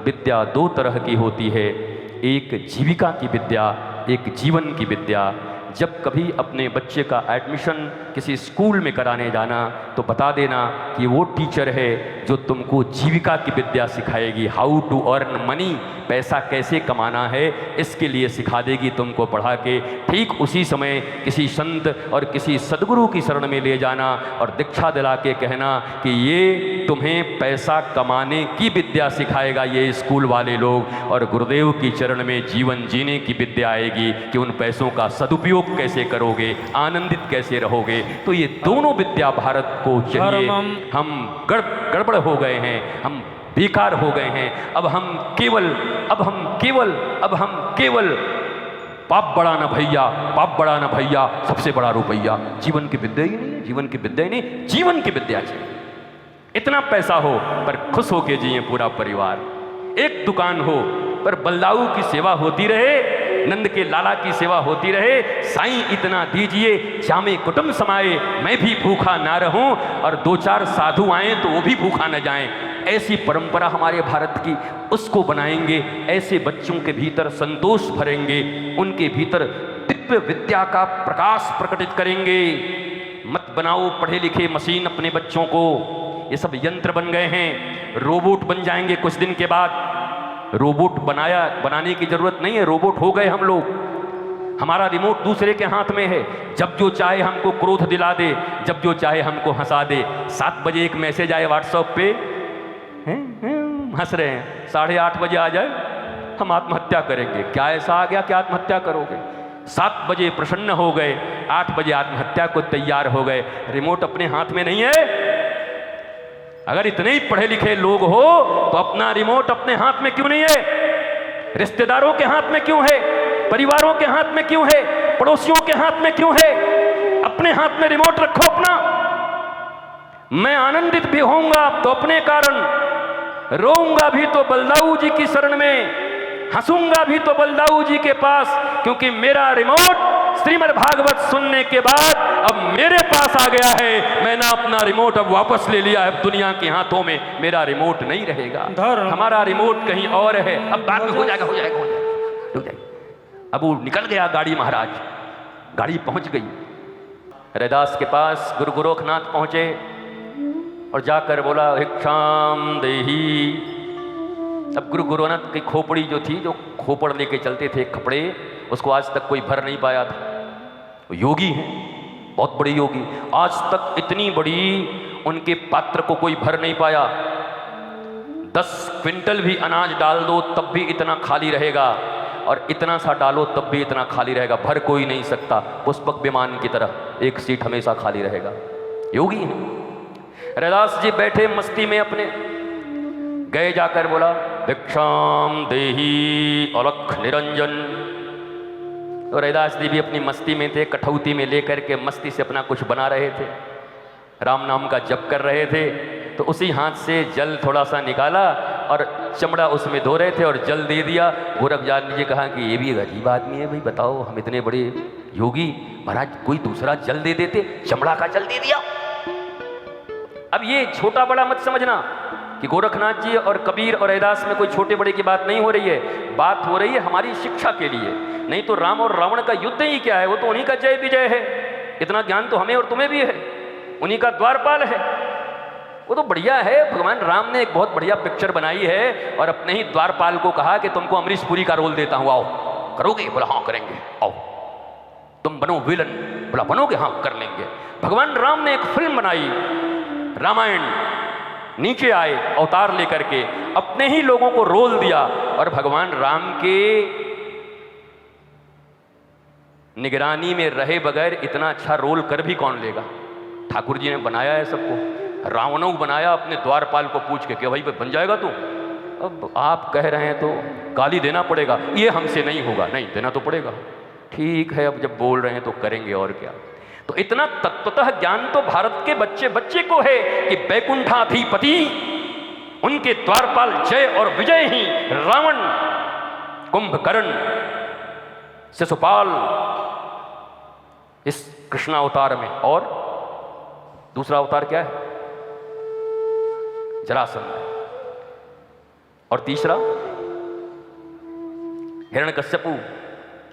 विद्या दो तरह की होती है, एक जीविका की विद्या, एक जीवन की विद्या। जब कभी अपने बच्चे का एडमिशन किसी स्कूल में कराने जाना तो बता देना कि वो टीचर है जो तुमको जीविका की विद्या सिखाएगी, हाउ टू अर्न मनी, पैसा कैसे कमाना है इसके लिए सिखा देगी तुमको पढ़ा के। ठीक उसी समय किसी संत और किसी सदगुरु की शरण में ले जाना और दीक्षा दिला के कहना कि ये तुम्हें पैसा कमाने की विद्या सिखाएगा ये स्कूल वाले लोग, और गुरुदेव की चरण में जीवन जीने की विद्या आएगी कि उन पैसों का सदुपयोग कैसे करोगे, आनंदित कैसे रहोगे। तो ये दोनों विद्या भारत को चाहिए। हम गड़बड़ हो गए हैं, हम बेकार हो गए हैं। अब हम केवल पाप बड़ा ना भैया, पाप बड़ा ना भैया, सबसे बड़ा रुपैया। जीवन की विद्या ही नहीं है, जीवन की विद्या ही नहीं, जीवन की विद्या चाहिए। इतना पैसा हो पर खुश होके जिए पूरा परिवार, एक दुकान हो पर बलदाऊ की सेवा होती रहे, नंद के लाला की सेवा होती रहे। साईं इतना दीजिए जामे कुटुंब समाए, मैं भी भूखा ना रहूं और दो चार साधु आए तो वो भी भूखा न जाएं। ऐसी परंपरा हमारे भारत की, उसको बनाएंगे। ऐसे बच्चों के भीतर संतोष भरेंगे, उनके भीतर दिव्य विद्या का प्रकाश प्रकटित करेंगे। मत बनाओ पढ़े लिखे मशीन अपने बच्चों को, ये सब यंत्र बन गए हैं, रोबोट बन जाएंगे कुछ दिन के बाद। रोबोट बनाने की जरूरत नहीं है, रोबोट हो गए हम लोग। हमारा रिमोट दूसरे के हाथ में है, जब जो चाहे हमको क्रोध दिला दे, जब जो चाहे हमको हंसा दे। 7 बजे एक मैसेज आए व्हाट्सएप पे, हंस रहे हैं, 8:30 बजे आ जाए हम आत्महत्या करेंगे। क्या ऐसा आ गया कि आत्महत्या करोगे? 7 बजे प्रसन्न हो गए, 8 बजे आत्महत्या को तैयार हो गए। रिमोट अपने हाथ में नहीं है। अगर इतने ही पढ़े लिखे लोग हो तो अपना रिमोट अपने हाथ में क्यों नहीं है? रिश्तेदारों के हाथ में क्यों है? परिवारों के हाथ में क्यों है? पड़ोसियों के हाथ में क्यों है? अपने हाथ में रिमोट रखो अपना। मैं आनंदित भी होऊंगा तो अपने कारण, रोऊंगा भी तो बलदाऊ जी की शरण में, हंसूंगा भी तो बलदाऊ जी के पास, क्योंकि मेरा रिमोट श्रीमद् भागवत सुनने के बाद अब मेरे पास आ गया है। मैंने अपना रिमोट अब वापस ले लिया है, अब दुनिया के हाथों में मेरा रिमोट नहीं रहेगा, हमारा रिमोट कहीं और है। अब बाद में हो जाएगा। अब वो निकल गया गाड़ी, महाराज गाड़ी पहुंच गई। रैदास के पास गुरु गोरखनाथ पहुंचे और जाकर बोला भिक्षाम देही। अब गुरु गोरखनाथ की खोपड़ी जो थी, जो खोपड़ लेके चलते थे कपड़े, उसको आज तक कोई भर नहीं पाया था। योगी हैं, बहुत बड़े योगी, आज तक इतनी बड़ी उनके पात्र को कोई भर नहीं पाया। 10 क्विंटल भी अनाज डाल दो तब भी इतना खाली रहेगा, और इतना सा डालो तब भी इतना खाली रहेगा, भर कोई नहीं सकता। पुष्पक विमान की तरह एक सीट हमेशा खाली रहेगा। योगी हैं। रैदास जी बैठे मस्ती में अपने, गए जाकर बोला भिक्षाम देही अलख निरंजन। तो रैदास जी भी अपनी मस्ती में थे, कठौती में लेकर के मस्ती से अपना कुछ बना रहे थे, राम नाम का जप कर रहे थे। तो उसी हाथ से जल थोड़ा सा निकाला और चमड़ा उसमें धो रहे थे और जल दे दिया। गोरखनाथ जी कहा कि ये भी एक अजीब आदमी है भाई, बताओ हम इतने बड़े योगी, महाराज कोई दूसरा जल दे देते, चमड़ा का जल दे दिया। अब ये छोटा बड़ा मत समझना कि गोरखनाथ जी और कबीर और रैदास में कोई छोटे बड़े की बात नहीं हो रही है, बात हो रही है हमारी शिक्षा के लिए। नहीं तो राम और रावण का युद्ध ही क्या है, वो तो उन्हीं का जय विजय है। इतना ज्ञान तो हमें और तुम्हें भी है, उन्हीं का द्वारपाल है, वो तो बढ़िया है। भगवान राम ने एक बहुत बढ़िया पिक्चर बनाई है और अपने ही द्वारपाल को कहा कि तुमको अमरीश पुरी का रोल देता हूँ, आओ करोगे? बोला हाँ करेंगे। आओ तुम बनो विलन, बोला बनोगे? हाँ कर लेंगे। भगवान राम ने एक फिल्म बनाई रामायण, नीचे आए अवतार लेकर के, अपने ही लोगों को रोल दिया। और भगवान राम के निगरानी में रहे बगैर इतना अच्छा रोल कर भी कौन लेगा? ठाकुर जी ने बनाया है सबको। रावणों को बनाया अपने द्वारपाल को पूछ के कि भाई बन जाएगा तू? अब आप कह रहे हैं तो गाली देना पड़ेगा, ये हमसे नहीं होगा। नहीं देना तो पड़ेगा, ठीक है, अब जब बोल रहे हैं तो करेंगे और क्या। तो इतना तत्वतः ज्ञान तो भारत के बच्चे बच्चे को है कि बैकुंठाधिपति, उनके द्वारपाल जय और विजय ही रावण, कुंभकर्ण, शिशुपाल इस कृष्णावतार में, और दूसरा अवतार क्या है? जरासंध। और तीसरा हिरण्यकश्यपु,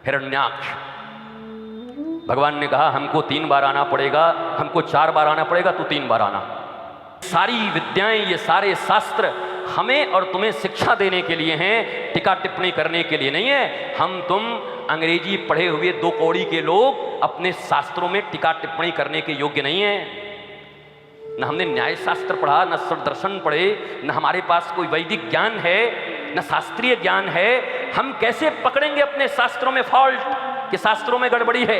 हिरण्याक्ष। भगवान ने कहा हमको 3 बार आना पड़ेगा, हमको 4 बार आना पड़ेगा, तू 3 बार आना। सारी विद्याएं, ये सारे शास्त्र हमें और तुम्हें शिक्षा देने के लिए हैं, टीका टिप्पणी करने के लिए नहीं है। हम तुम अंग्रेजी पढ़े हुए 2 कौड़ी के लोग अपने शास्त्रों में टीका टिप्पणी करने के योग्य नहीं है। न हमने न्याय शास्त्र पढ़ा, न दर्शन पढ़े, न हमारे पास कोई वैदिक ज्ञान है, न शास्त्रीय ज्ञान है। हम कैसे पकड़ेंगे अपने शास्त्रों में फॉल्ट कि शास्त्रों में गड़बड़ी है?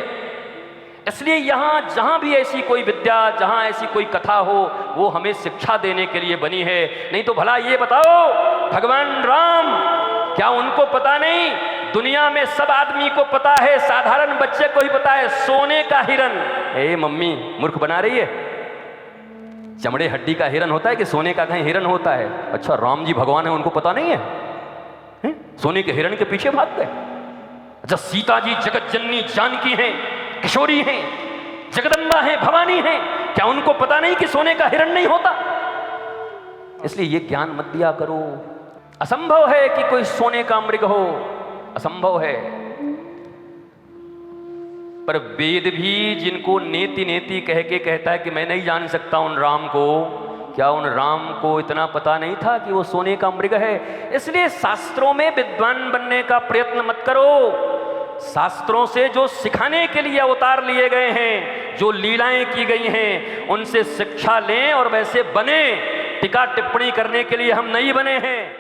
इसलिए यहाँ जहाँ भी ऐसी कोई विद्या, जहाँ ऐसी कोई कथा हो, वो हमें शिक्षा देने के लिए बनी है। नहीं तो भला ये बताओ, भगवान राम, क्या उनको पता नहीं? दुनिया में सब आदमी को पता है, साधारण बच्चे को ही पता है, सोने का हिरन। ए मम्मी मूर्ख बना रही है? चमड़े हड्डी का हिरन होता है कि सोने का कहीं हिरन होता है? अच्छा, राम जी भगवान है, उनको पता नहीं है? सोने के हिरन के पीछे भाग गए। अच्छा, सीता जी जगत जननी जानकी हैं, किशोरी हैं, जगदम्बा हैं, भवानी हैं, क्या उनको पता नहीं कि सोने का हिरण नहीं होता? इसलिए ये ज्ञान मत दिया करो। असंभव है कि कोई सोने का मृग हो, असंभव है। पर वेद भी जिनको नेति नेति कह के कहता है कि मैं नहीं जान सकता उन राम को, क्या उन राम को इतना पता नहीं था कि वो सोने का मृग है? इसलिए शास्त्रों में विद्वान बनने का प्रयत्न मत करो। शास्त्रों से जो सिखाने के लिए अवतार लिए गए हैं, जो लीलाएं की गई हैं, उनसे शिक्षा लें और वैसे बने। टीका टिप्पणी करने के लिए हम नहीं बने हैं।